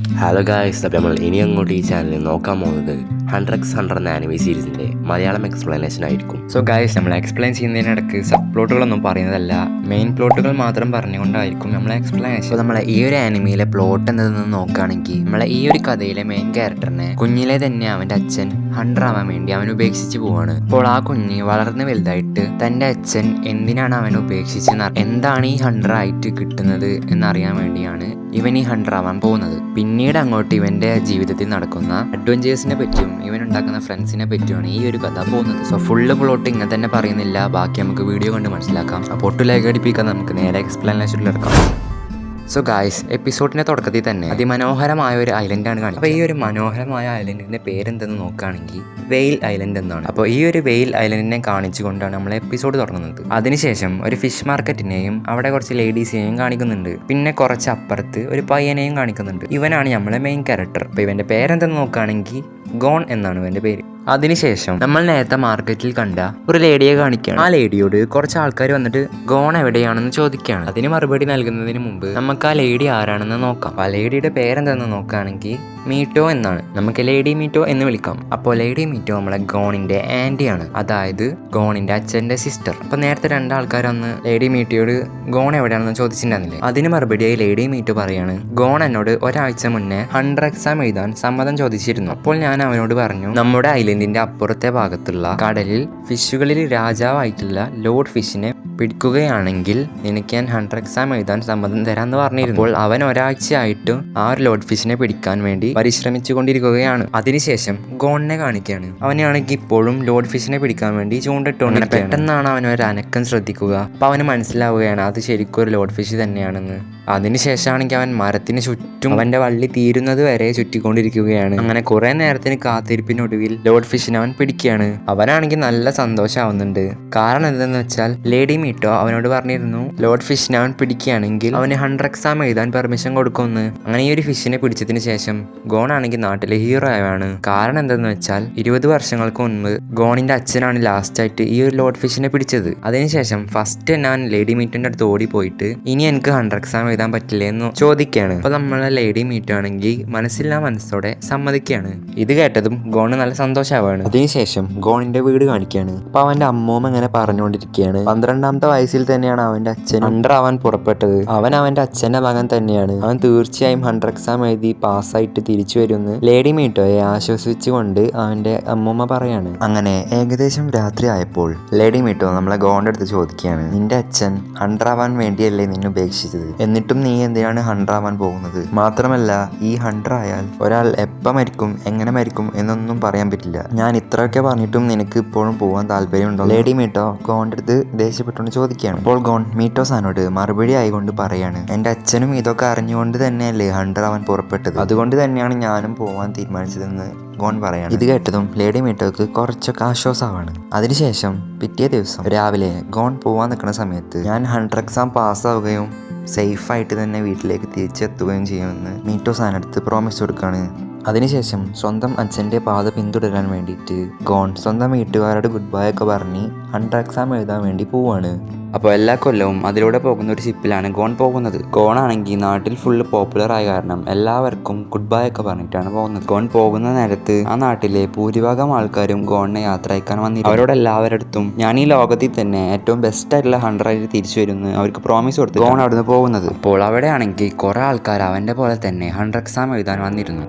Hello guys, അപ്പോൾ നമ്മൾ ഇനി അങ്ങോട്ട് ഈ ചാനലിൽ നോക്കാൻ പോകുന്നത് 100x100 എന്ന ആനിമേ സീരീസിൻ്റെ മലയാളം എക്സ്പ്ലനേഷൻ ആയിരിക്കും. സോ ഗായ്സ്, നമ്മൾ എക്സ്പ്ലെയിൻ ചെയ്യുന്നതിനിടയ്ക്ക് സബ് പ്ലോട്ടുകളൊന്നും പറയുന്നതല്ല, മെയിൻ പ്ലോട്ടുകൾ മാത്രം പറഞ്ഞുകൊണ്ടായിരിക്കും നമ്മളെ എക്സ്പ്ലനേഷൻ. അപ്പോൾ നമ്മളെ ഈ ഒരു ആനിമയിലെ പ്ലോട്ട് എന്തെന്ന് നോക്കുകയാണെങ്കിൽ, നമ്മളെ ഈ ഒരു കഥയിലെ മെയിൻ ക്യാരക്ടറിനെ കുഞ്ഞിലെ തന്നെ അവൻ്റെ അച്ഛൻ ഹണ്ടർ ആവാൻ വേണ്ടി അവൻ ഉപേക്ഷിച്ച് പോവാണ്. അപ്പോൾ ആ കുഞ്ഞ് വളർന്ന് വലുതായിട്ട് തൻ്റെ അച്ഛൻ എന്തിനാണ് അവനെ ഉപേക്ഷിച്ച് എന്താണ് ഈ ഹണ്ടർ ആയിട്ട് കിട്ടുന്നത് എന്നറിയാൻ വേണ്ടിയാണ് ഇവൻ ഈ ഹണ്ടർ ആവാൻ പോകുന്നത്. പിന്നീട് അങ്ങോട്ട് ഇവൻ്റെ ജീവിതത്തിൽ നടക്കുന്ന അഡ്വഞ്ചേഴ്സിനെ പറ്റിയും ഇവൻ ഉണ്ടാക്കുന്ന ഫ്രണ്ട്സിനെ പറ്റിയാണ് ഈ ഒരു കഥ പോകുന്നത്. സോ ഫുള്ള് പ്ലോട്ട് ഇങ്ങനെ തന്നെ പറയുന്നില്ല, ബാക്കി നമുക്ക് വീഡിയോ കണ്ട് മനസ്സിലാക്കാം. അപ്പോൾ ഒട്ടും ലൈക്ക് അടിപ്പിക്കാൻ നമുക്ക് നേരെ എക്സ്പ്ലനേഷനിലെടുക്കാം. സോ ഗായ്സ്, എപ്പിസോഡിൻ്റെ തുടക്കത്തിൽ തന്നെ അതിമനോഹരമായ ഒരു ഐലൻഡാണ് കാണിക്കുന്നത്. അപ്പോൾ ഈ ഒരു മനോഹരമായ ഐലൻഡിൻ്റെ പേരെന്തെന്ന് നോക്കുകയാണെങ്കിൽ വെയിൽ ഐലൻഡ് എന്നാണ്. അപ്പോൾ ഈ ഒരു വെയിൽ ഐലൻഡിനെ കാണിച്ചുകൊണ്ടാണ് നമ്മൾ എപ്പിസോഡ് തുടങ്ങുന്നത്. അതിനുശേഷം ഒരു ഫിഷ് മാർക്കറ്റിനെയും അവിടെ കുറച്ച് ലേഡീസിനെയും കാണിക്കുന്നുണ്ട്. പിന്നെ കുറച്ച് അപ്പുറത്ത് ഒരു പയ്യനെയും കാണിക്കുന്നുണ്ട്. ഇവനാണ് നമ്മളെ മെയിൻ ക്യാരക്ടർ. അപ്പോൾ ഇവൻ്റെ പേരെന്തെന്ന് നോക്കുകയാണെങ്കിൽ ഗോൺ എന്നാണ് ഇവൻ്റെ പേര്. അതിനുശേഷം നമ്മൾ നേരത്തെ മാർക്കറ്റിൽ കണ്ട ഒരു ലേഡിയെ കാണിക്കുകയാണ്. ആ ലേഡിയോട് കുറച്ച് ആൾക്കാർ വന്നിട്ട് ഗോൺ എവിടെയാണെന്ന് ചോദിക്കുകയാണ്. അതിന് മറുപടി നൽകുന്നതിന് മുമ്പ് നമുക്ക് ആ ലേഡി ആരാണെന്ന് നോക്കാം. ആ ലേഡിയുടെ പേരെന്തെന്ന് നോക്കുകയാണെങ്കിൽ മീറ്റോ എന്നാണ്. നമുക്ക് ലേഡി മീറ്റോ എന്ന് വിളിക്കാം. അപ്പോൾ ലേഡി മീറ്റോ നമ്മളെ ഗോണിന്റെ ആന്റിയാണ്, അതായത് ഗോണിന്റെ അച്ഛന്റെ സിസ്റ്റർ. അപ്പോൾ നേരത്തെ രണ്ടാൾക്കാർ അന്ന് ലേഡി മീറ്റോയോട് ഗോൺ എവിടെയാണെന്ന് ചോദിച്ചിട്ടുണ്ടായിരുന്നില്ലേ, അതിന് മറുപടിയായി ലേഡി മീറ്റോ പറയാണ്, ഗോൺ എന്നോട് ഒരാഴ്ച മുന്നേ 100 എക്സാം എഴുതാൻ സമ്മതം ചോദിച്ചിരുന്നു. അപ്പോൾ ഞാൻ അവനോട് പറഞ്ഞു, നമ്മുടെ ഐലൻഡിന്റെ അപ്പുറത്തെ ഭാഗത്തുള്ള കടലിൽ ഫിഷുകളിൽ രാജാവായിട്ടുള്ള ലോഡ് ഫിഷിനെ പിടിക്കുകയാണെങ്കിൽ നിനക്ക് ഞാൻ 100 എക്സാം എഴുതാൻ സമ്മതം തരാമെന്ന് പറഞ്ഞിരുന്നു. അപ്പോൾ അവൻ ഒരാഴ്ചയായിട്ടും ആ ഒരു ലോഡ് ഫിഷിനെ പിടിക്കാൻ വേണ്ടി പരിശ്രമിച്ചു കൊണ്ടിരിക്കുകയാണ്. അതിനുശേഷം ഗോണിനെ കാണിക്കുകയാണ്. അവനാണെങ്കിൽ ഇപ്പോഴും ലോഡ് ഫിഷിനെ പിടിക്കാൻ വേണ്ടി ചൂണ്ടിട്ടുകൊണ്ട് പെട്ടെന്നാണ് അവൻ ഒരു അനക്കം ശ്രദ്ധിക്കുക. അപ്പോൾ അവന് മനസ്സിലാവുകയാണ് അത് ശരിക്കും ഒരു ലോഡ് ഫിഷ് തന്നെയാണെന്ന്. അതിനുശേഷമാണെങ്കിൽ അവൻ മരത്തിന് ചുറ്റും അവൻ്റെ വള്ളി തീരുന്നത് വരെ ചുറ്റിക്കൊണ്ടിരിക്കുകയാണ്. അങ്ങനെ കുറെ നേരത്തിന് കാത്തിരിപ്പിനൊടുവിൽ ലോഡ് ഫിഷിനെ അവൻ പിടിക്കുകയാണ്. അവനാണെങ്കിൽ നല്ല സന്തോഷമാവുന്നുണ്ട്. കാരണം എന്തെന്ന് വെച്ചാൽ ലേഡി മീറ്റോ അവനോട് പറഞ്ഞിരുന്നു ലോഡ് ഫിഷിനെ അവൻ പിടിക്കുകയാണെങ്കിൽ അവന് 100 എക്സാം എഴുതാൻ പെർമിഷൻ കൊടുക്കുമെന്ന്. അങ്ങനെ ഈ ഒരു ഫിഷിനെ പിടിച്ചതിന് ശേഷം ഗോൺ ആണെങ്കിൽ നാട്ടിലെ ഹീറോ ആവാണ്. കാരണം എന്തെന്ന് വെച്ചാൽ 20 വർഷങ്ങൾക്ക് മുൻപ് ഗോണിന്റെ അച്ഛനാണ് ലാസ്റ്റ് ആയിട്ട് ഈ ഒരു ലോഡ് ഫിഷിനെ പിടിച്ചത്. അതിനുശേഷം ഫസ്റ്റ് ഞാൻ ലേഡി മീറ്റോന്റെ അടുത്ത് ഓടി പോയിട്ട് ഇനി എനിക്ക് 100 എക്സാം എഴുതാൻ പറ്റില്ലേ എന്ന് ചോദിക്കുകയാണ്. അപ്പോൾ നമ്മളെ ലേഡി മീറ്റോ ആണെങ്കിൽ മനസ്സില്ലാ മനസ്സോടെ സമ്മതിക്കുകയാണ്. ഇത് കേട്ടതും ഗോണ് നല്ല സന്തോഷമാവാണ്. അതിനുശേഷം ഗോണിന്റെ വീട് കാണിക്കുകയാണ്. അപ്പോൾ അവന്റെ അമ്മൂമ്മ ഇങ്ങനെ പറഞ്ഞുകൊണ്ടിരിക്കുകയാണ്, 12ാമത്തെ വയസ്സിൽ തന്നെയാണ് അവന്റെ അച്ഛൻ ഹണ്ടർ ആവാൻ പുറപ്പെട്ടത്. അവൻ അവന്റെ അച്ഛന്റെ മകൻ തന്നെയാണ്. അവൻ തീർച്ചയായും 100 എക്സാം എഴുതി പാസ്സായിട്ട് തിരിച്ചു വരുമെന്ന് ലേഡി മീറ്റോയെ ആശ്വസിച്ചുകൊണ്ട് അവന്റെ അമ്മൂമ്മ പറയാണ്. അങ്ങനെ ഏകദേശം രാത്രി ആയപ്പോൾ ലേഡി മീറ്റോ നമ്മളെ ഗോണിന്റെ അടുത്ത് ചോദിക്കുകയാണ്, നിന്റെ അച്ഛൻ ഹണ്ടർ ആവാൻ വേണ്ടിയല്ലേ നിന്നെ ഉപേക്ഷിച്ചത്, എന്നിട്ടും നീ എന്തിനാണ് ഹണ്ടർ ആവാൻ പോകുന്നത്? മാത്രമല്ല ഈ ഹണ്ടർ ആയാൽ ഒരാൾ എപ്പോൾ മരിക്കും എങ്ങനെ മരിക്കും എന്നൊന്നും പറയാൻ പറ്റില്ല. ഞാൻ ഇത്രയൊക്കെ പറഞ്ഞിട്ടും നിനക്ക് ഇപ്പോഴും പോകാൻ താല്പര്യമുണ്ടോ? ലേഡി മീറ്റോ ഗോണിന്റെ അടുത്ത് ദേഷ്യപ്പെട്ടുകൊണ്ട് ചോദിക്കുകയാണ്. അപ്പോൾ ഗോൺ മീറ്റോ സാനോട് മറുപടി ആയിക്കൊണ്ട് പറയാണ്, എൻ്റെ അച്ഛനും ഇതൊക്കെ അറിഞ്ഞുകൊണ്ട് തന്നെയല്ലേ ഹണ്ടർ ആവാൻ പുറപ്പെട്ടത്, അതുകൊണ്ട് തന്നെയാണ് ഞാനും പോകാൻ തീരുമാനിച്ചതെന്ന് ഗോൺ പറയാണ്. ഇത് കേട്ടതും ലേഡി മീറ്റോക്ക് കുറച്ചൊക്കെ ആശ്വാസമാണ്. അതിനുശേഷം പിറ്റേ ദിവസം രാവിലെ ഗോൺ പോവാൻ നിൽക്കുന്ന സമയത്ത് ഞാൻ 100 എക്സാം പാസ്സാവുകയും സേഫായിട്ട് തന്നെ വീട്ടിലേക്ക് തിരിച്ചെത്തുകയും ചെയ്യുമെന്ന് മീറ്റോ സാനടുത്ത് പ്രോമിസ് കൊടുക്കുകയാണ്. അതിനുശേഷം സ്വന്തം അച്ഛൻ്റെ പാത പിന്തുടരാൻ വേണ്ടിയിട്ട് ഗോൺ സ്വന്തം വീട്ടുകാരോട് ഗുഡ് ബൈ ഒക്കെ പറഞ്ഞ് 100 എക്സാം എഴുതാൻ വേണ്ടി പോവാണ്. അപ്പോൾ എല്ലാ കൊല്ലവും അതിലൂടെ പോകുന്ന ഒരു ഷിപ്പിലാണ് ഗോൺ പോകുന്നത്. ഗോൺ ആണെങ്കിൽ നാട്ടിൽ ഫുള്ള് പോപ്പുലർ ആയ കാരണം എല്ലാവർക്കും ഗുഡ് ബൈ ഒക്കെ പറഞ്ഞിട്ടാണ് പോകുന്നത്. ഗോൺ പോകുന്ന നേരത്ത് ആ നാട്ടിലെ ഭൂരിഭാഗം ആൾക്കാരും ഗോണിനെ യാത്ര അയക്കാൻ വന്നിരുന്നു. അവരോട് എല്ലാവരടുത്തും ഞാൻ ഈ ലോകത്തിൽ തന്നെ ഏറ്റവും ബെസ്റ്റ് ആയിട്ടുള്ള 100 ആയിട്ട് തിരിച്ചു വരുമെന്ന് അവർക്ക് പ്രോമിസ് കൊടുത്ത് ഗോൺ അവിടുന്ന് പോകുന്നത്. അപ്പോൾ അവിടെ ആണെങ്കിൽ കുറേ ആൾക്കാർ അവൻ്റെ പോലെ തന്നെ 100 എക്സാം എഴുതാൻ വന്നിരുന്നു.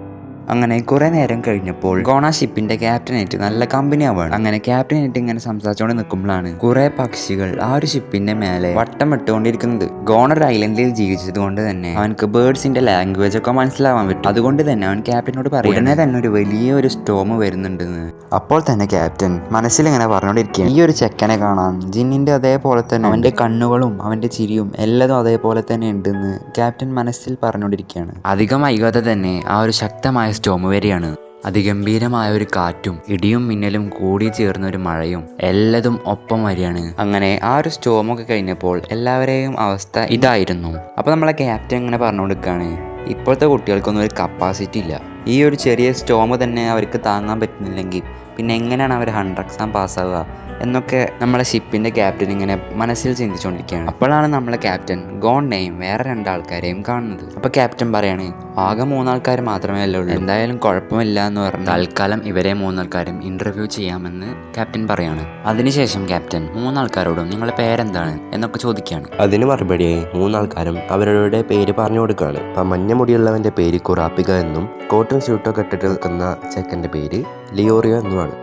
അങ്ങനെ കുറെ നേരം കഴിഞ്ഞപ്പോൾ ഗോണ ഷിപ്പിന്റെ ക്യാപ്റ്റനായിട്ട് നല്ല കമ്പനി ആവാണ്. അങ്ങനെ ക്യാപ്റ്റനായിട്ട് ഇങ്ങനെ സംസാരിച്ചുകൊണ്ട് നിൽക്കുമ്പോഴാണ് കുറെ പക്ഷികൾ ആ ഒരു ഷിപ്പിന്റെ മേലെ വട്ടം ഇട്ടുകൊണ്ടിരിക്കുന്നത്. ഗോണർ ഐലൻഡിൽ ജീവിച്ചത് കൊണ്ട് തന്നെ അവനക്ക് ബേർഡ്സിന്റെ ലാംഗ്വേജ് ഒക്കെ മനസ്സിലാവാൻ പറ്റും. അതുകൊണ്ട് തന്നെ അവൻ ക്യാപ്റ്റനോട് പറയും ഉടനെ തന്നെ ഒരു വലിയൊരു സ്റ്റോം വരുന്നുണ്ടെന്ന്. അപ്പോൾ തന്നെ ക്യാപ്റ്റൻ മനസ്സിൽ ഇങ്ങനെ പറഞ്ഞുകൊണ്ടിരിക്കുകയാണ്, ഈ ഒരു ചെക്കനെ കാണാൻ ജിന്നിന്റെ അതേപോലെ തന്നെ അവന്റെ കണ്ണുകളും അവന്റെ ചിരിയും എല്ലാതും അതേപോലെ തന്നെ ഉണ്ടെന്ന് ക്യാപ്റ്റൻ മനസ്സിൽ പറഞ്ഞുകൊണ്ടിരിക്കുകയാണ്. അധികം വൈകാതെ തന്നെ ആ ഒരു ശക്തമായ സ്റ്റോം വരികയാണ്. അതിഗംഭീരമായ ഒരു കാറ്റും ഇടിയും മിന്നലും കൂടി ചേർന്ന ഒരു മഴയും എല്ലാതും ഒപ്പം വരികയാണ്. അങ്ങനെ ആ ഒരു സ്റ്റോമൊക്കെ കഴിഞ്ഞപ്പോൾ എല്ലാവരെയും അവസ്ഥ ഇതായിരുന്നു. അപ്പോൾ നമ്മളെ ക്യാപ്റ്റൻ ഇങ്ങനെ പറഞ്ഞുകൊടുക്കുകയാണ്, ഇപ്പോഴത്തെ കുട്ടികൾക്കൊന്നും ഒരു കപ്പാസിറ്റി ഇല്ല. ഈ ഒരു ചെറിയ സ്റ്റോം തന്നെ അവർക്ക് താങ്ങാൻ പറ്റുന്നില്ലെങ്കിൽ പിന്നെ എങ്ങനെയാണ് അവർ 100 എക്സാം പാസ്സാവുക എന്നൊക്കെ നമ്മളെ ഷിപ്പിൻ്റെ ക്യാപ്റ്റൻ ഇങ്ങനെ മനസ്സിൽ ചിന്തിച്ചുകൊണ്ടിരിക്കുകയാണ്. അപ്പോഴാണ് നമ്മളെ ക്യാപ്റ്റൻ ഗോണിനെയും വേറെ 2 ആൾക്കാരെയും കാണുന്നത്. അപ്പോൾ ക്യാപ്റ്റൻ പറയാണ്, ആകെ 3 ആൾക്കാർ മാത്രമേ അല്ലേ ഉള്ളൂ, എന്തായാലും കുഴപ്പമില്ല എന്ന് പറഞ്ഞ് തൽക്കാലം ഇവരെ 3 ആൾക്കാരും ഇൻ്റർവ്യൂ ചെയ്യാമെന്ന് ക്യാപ്റ്റൻ പറയാണ്. അതിനുശേഷം ക്യാപ്റ്റൻ 3 ആൾക്കാരോടും നിങ്ങളുടെ പേരെന്താണ് എന്നൊക്കെ ചോദിക്കുകയാണ്. അതിന് മറുപടിയായി 3 ആൾക്കാരും അവരുടെ പേര് പറഞ്ഞു കൊടുക്കുകയാണ്. അപ്പം മഞ്ഞ മുടിയുള്ളവൻ്റെ പേര് കുറാപ്പിക എന്നും കോട്ടും സ്യൂട്ടൊക്കെ ഇട്ടിട്ട് നിൽക്കുന്ന ചെക്കൻ്റെ പേര് ലിയോറിയോ എന്നുമാണ്.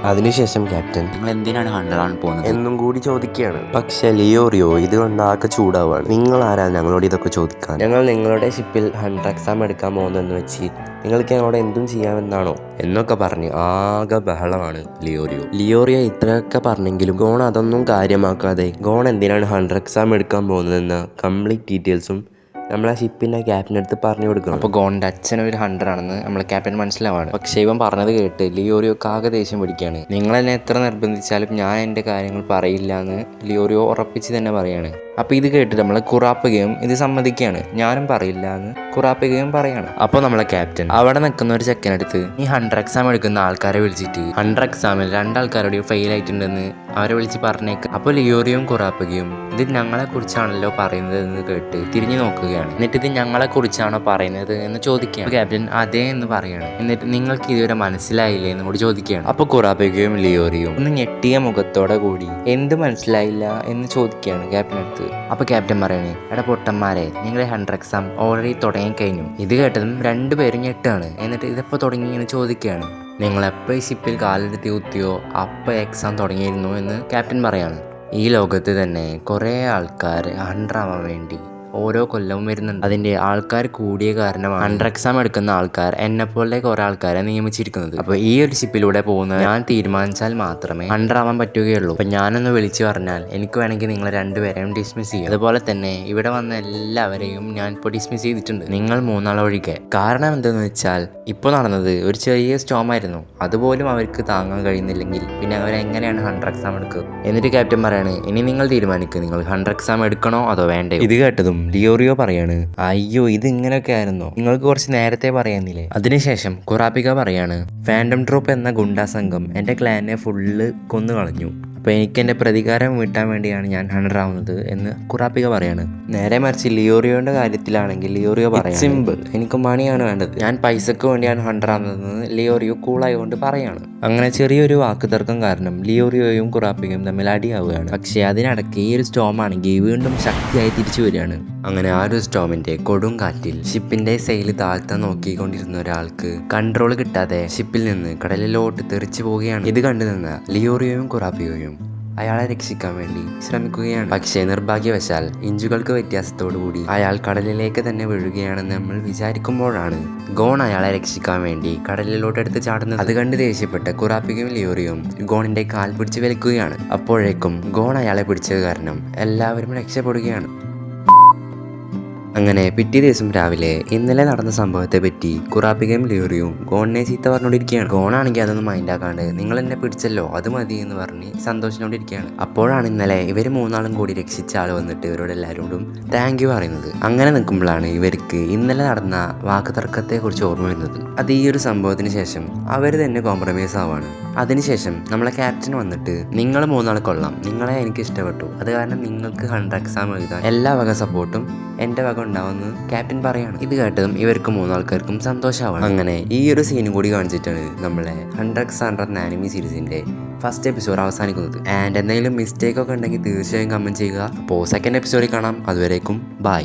അതിനുശേഷം ക്യാപ്റ്റൻ നിങ്ങൾ എന്തിനാണ് 100 പോകുന്നത് എന്നും കൂടി ചോദിക്കുകയാണ്. പക്ഷെ ലിയോറിയോ ഇത് കൊണ്ടാകെ ചൂടാവാണ്. നിങ്ങൾ ആരാ ഞങ്ങളോട് ഇതൊക്കെ ചോദിക്കാൻ? ഞങ്ങൾ നിങ്ങളുടെ ഷിപ്പിൽ 100 എക്സാം എടുക്കാൻ പോകുന്നതെന്ന് വെച്ച് നിങ്ങൾക്ക് ഞങ്ങളോട് എന്തും ചെയ്യാമെന്നാണോ എന്നൊക്കെ പറഞ്ഞ് ആകെ ബഹളമാണ് ലിയോറിയോ ഇത്രയൊക്കെ പറഞ്ഞെങ്കിലും ഗോൺ അതൊന്നും കാര്യമാക്കാതെ ഗോൺ എന്തിനാണ് 100 എക്സാം എടുക്കാൻ പോകുന്നതെന്ന് കംപ്ലീറ്റ് ഡീറ്റെയിൽസും നമ്മളെ ഷിപ്പിൻ്റെ ക്യാപ്റ്റനടുത്ത് പറഞ്ഞു കൊടുക്കണം. അപ്പോൾ ഗോണിൻ്റെ അച്ഛൻ ഒരു 100 ആണെന്ന് നമ്മളെ ക്യാപ്റ്റൻ മനസ്സിലാവാണ്. പക്ഷേ ഇവൻ പറഞ്ഞത് കേട്ട് ലിയോറിയോ ആകെ ദേഷ്യം പിടിക്കുകയാണ്. നിങ്ങളെന്നെ എത്ര നിർബന്ധിച്ചാലും ഞാൻ എൻ്റെ കാര്യങ്ങൾ പറയില്ല എന്ന് ലിയോറിയോ ഉറപ്പിച്ച് തന്നെ പറയാണ്. അപ്പോൾ ഇത് കേട്ട് നമ്മൾ കുറാപ്പികയും ഇത് സമ്മതിക്കുകയാണ്. ഞാനും പറയില്ല എന്ന് കുറാപ്പികയും പറയാണ്. അപ്പോൾ നമ്മളെ ക്യാപ്റ്റൻ അവിടെ നിൽക്കുന്ന ഒരു ചെക്കനടുത്ത് ഈ 100 എക്സാം എടുക്കുന്ന ആൾക്കാരെ വിളിച്ചിട്ട് 100 എക്സാമിൽ 2 ആൾക്കാരുടെയും ഫെയിൽ ആയിട്ടുണ്ടെന്ന് അവരെ വിളിച്ച് പറഞ്ഞേക്ക്. അപ്പോൾ ലിയോറിയും കുറാപ്പികയും ഇത് ഞങ്ങളെ കുറിച്ചാണല്ലോ പറയുന്നത് എന്ന് കേട്ട് തിരിഞ്ഞു നോക്കുകയാണ്. എന്നിട്ട് ഇത് ഞങ്ങളെ കുറിച്ചാണോ പറയുന്നത് എന്ന് ചോദിക്കുകയാണ്. ക്യാപ്റ്റൻ അതേ എന്ന് പറയാണ്. എന്നിട്ട് നിങ്ങൾക്ക് ഇതുവരെ മനസ്സിലായില്ലേ എന്ന് കൂടി ചോദിക്കുകയാണ്. അപ്പോൾ കുറാപ്പികയും ലിയോറിയും ഒന്ന് ഞെട്ടിയ മുഖത്തോടെ കൂടി എന്ത് മനസ്സിലായില്ല എന്ന് ചോദിക്കുകയാണ് ക്യാപ്റ്റനടുത്ത്. അപ്പോൾ ക്യാപ്റ്റൻ പറയണേ, എടാ പൊട്ടന്മാരെ, നിങ്ങളെ 100 എക്സാം ഓൾറെഡി തുടങ്ങിക്കഴിഞ്ഞു. ഇത് കേട്ടതും 2 പേരും ഞെട്ടാണ്. എന്നിട്ട് ഇതെപ്പോൾ തുടങ്ങി എന്ന് ചോദിക്കുകയാണ്. നിങ്ങളെപ്പോൾ ഈ ഷിപ്പിൽ കാലെടുത്ത് കുത്തിയോ അപ്പോൾ എക്സാം തുടങ്ങിയിരുന്നു എന്ന് ക്യാപ്റ്റൻ പറയാണ്. ഈ ലോകത്ത് തന്നെ കുറേ ആൾക്കാർ 100 ആവാൻ വേണ്ടി ഓരോ കൊല്ലവും വരുന്നുണ്ട്. അതിൻ്റെ ആൾക്കാർ കൂടിയ കാരണമാണ് 100 എക്സാം എടുക്കുന്ന ആൾക്കാർ എന്നെപ്പോലെ കുറേ ആൾക്കാരെ നിയമിച്ചിരിക്കുന്നത്. അപ്പോൾ ഈ ഒരു ഷിപ്പിലൂടെ പോകുന്നത് ഞാൻ തീരുമാനിച്ചാൽ മാത്രമേ 100 ആവാൻ പറ്റുകയുള്ളൂ. അപ്പോൾ ഞാനൊന്ന് വിളിച്ചു പറഞ്ഞാൽ എനിക്ക് വേണമെങ്കിൽ നിങ്ങൾ 2 പേരെയും ഡിസ്മിസ് ചെയ്യും. അതുപോലെ തന്നെ ഇവിടെ വന്ന എല്ലാവരെയും ഞാൻ ഇപ്പോൾ ഡിസ്മിസ് ചെയ്തിട്ടുണ്ട്, നിങ്ങൾ 3 ആൾ ഒഴികെ. കാരണം എന്തെന്ന് വെച്ചാൽ ഇപ്പോൾ നടന്നത് ഒരു ചെറിയ സ്റ്റോം ആയിരുന്നു. അതുപോലും അവർക്ക് താങ്ങാൻ കഴിയുന്നില്ലെങ്കിൽ പിന്നെ അവരെങ്ങനെയാണ് 100 എക്സാം എടുക്കുക? എന്നിട്ട് ക്യാപ്റ്റൻ പറയാണ്, ഇനി നിങ്ങൾ തീരുമാനിക്കുക, നിങ്ങൾ 100 എക്സാം എടുക്കണോ അതോ വേണ്ടേ? ഇത് കേട്ടതും ലിയോറിയോ പറയാണ്, അയ്യോ ഇത് ഇങ്ങനെയൊക്കെ ആയിരുന്നോ, നിങ്ങൾക്ക് കുറച്ച് നേരത്തെ പറയാന്നില്ലേ? അതിനുശേഷം കുറാപ്പിക പറയാണ്, ഫാൻഡം ട്രൂപ്പ് എന്ന ഗുണ്ടാ സംഘം എൻ്റെ ക്ലാനെ ഫുള്ള് കൊന്നു കളഞ്ഞു. അപ്പോൾ എനിക്ക് എൻ്റെ പ്രതികാരം വീട്ടാൻ വേണ്ടിയാണ് ഞാൻ 100 ആവുന്നത് എന്ന് കുറാപ്പിക പറയാണ്. നേരെ മറിച്ച് ലിയോറിയോയുടെ കാര്യത്തിലാണെങ്കിൽ ലിയോറിയോ പറയാം, സിമ്പിൾ, എനിക്ക് മണിയാണ് വേണ്ടത്, ഞാൻ പൈസക്ക് വേണ്ടിയാണ് 100 ആവുന്നതെന്ന് ലിയോറിയോ കൂളായതുകൊണ്ട് പറയാണ്. അങ്ങനെ ചെറിയൊരു വാക്ക് തർക്കം കാരണം ലിയോറിയോയും കുറാപ്പികയും തമ്മിൽ അടിയാവുകയാണ്. പക്ഷേ അതിനിടയ്ക്ക് ഈ ഒരു സ്റ്റോം ആണെങ്കിൽ വീണ്ടും ശക്തിയായി തിരിച്ചു വരികയാണ്. അങ്ങനെ ആ ഒരു സ്റ്റോമിൻ്റെ കൊടുങ്കാറ്റിൽ ഷിപ്പിൻ്റെ സെയിൽ താഴ്ത്താൻ നോക്കിക്കൊണ്ടിരുന്ന ഒരാൾക്ക് കൺട്രോൾ കിട്ടാതെ ഷിപ്പിൽ നിന്ന് കടലിലോട്ട് തെറിച്ചു പോവുകയാണ്. ഇത് കണ്ടു നിന്ന ലിയോറിയോയും കുറാപ്പികയും അയാളെ രക്ഷിക്കാൻ വേണ്ടി ശ്രമിക്കുകയാണ്. പക്ഷേ നിർഭാഗ്യവശാൽ ഇഞ്ചുകൾക്ക് വ്യത്യാസത്തോടുകൂടി അയാൾ കടലിലേക്ക് തന്നെ വീഴുകയാണെന്ന് നമ്മൾ വിചാരിക്കുമ്പോഴാണ് ഗോൺ അയാളെ രക്ഷിക്കാൻ വേണ്ടി കടലിലോട്ട് എടുത്ത് ചാടുന്നത്. അത് കണ്ട് ദേഷ്യപ്പെട്ട കുറാപ്പികയും ലിയോറിയും ഗോണിന്റെ കാൽ പിടിച്ച് വലിക്കുകയാണ്. അപ്പോഴേക്കും ഗോൺ അയാളെ പിടിച്ചത് കാരണം എല്ലാവരും രക്ഷപ്പെടുകയാണ്. അങ്ങനെ പിറ്റേ ദിവസം രാവിലെ ഇന്നലെ നടന്ന സംഭവത്തെ പറ്റി കുറാപ്പികയും ലിയോറിയും ഗോണിനെ ചീത്ത പറഞ്ഞുകൊണ്ടിരിക്കുകയാണ്. ഗോണാണെങ്കിൽ അതൊന്നും മൈൻഡാക്കാണ്ട് നിങ്ങൾ എന്നെ പിടിച്ചല്ലോ അത് മതി എന്ന് പറഞ്ഞ് സന്തോഷിച്ചുകൊണ്ടിരിക്കുകയാണ്. അപ്പോഴാണ് ഇന്നലെ ഇവർ 3 ആളും കൂടി രക്ഷിച്ച ആൾ വന്നിട്ട് ഇവരോട് എല്ലാവരോടും താങ്ക് യു പറയുന്നത്. അങ്ങനെ നിൽക്കുമ്പോഴാണ് ഇവർക്ക് ഇന്നലെ നടന്ന വാക്ക് തർക്കത്തെക്കുറിച്ച് ഓർമ്മ വരുന്നത്. അത് ഈ ഒരു സംഭവത്തിന് ശേഷം അവർ തന്നെ കോംപ്രമൈസ് ആവാണ്. അതിനുശേഷം നമ്മളെ ക്യാപ്റ്റൻ വന്നിട്ട് നിങ്ങൾ 3 ആൾ കൊള്ളാം, നിങ്ങളെ എനിക്ക് ഇഷ്ടപ്പെട്ടു, അത് കാരണം നിങ്ങൾക്ക് 100 എക്സാം എഴുതാൻ എല്ലാ വക സപ്പോർട്ടും എൻ്റെ വക ഉണ്ടാവുമെന്ന് ക്യാപ്റ്റൻ പറയാണ്. ഇത് കേട്ടതും ഇവർക്ക് 3 ആൾക്കാർക്കും സന്തോഷമാവാണ്. അങ്ങനെ ഈ ഒരു സീനും കൂടി കാണിച്ചിട്ടാണ് നമ്മളെ 100 എക്സാം എന്ന ആനിമി സീരീസിൻ്റെ ഫസ്റ്റ് എപ്പിസോഡ് അവസാനിക്കുന്നത്. ആൻഡ് എന്തെങ്കിലും മിസ്റ്റേക്ക് ഒക്കെ ഉണ്ടെങ്കിൽ തീർച്ചയായും കമൻറ്റ് ചെയ്യുക. അപ്പോൾ സെക്കൻഡ് എപ്പിസോഡിൽ കാണാം. അതുവരേക്കും ബൈ.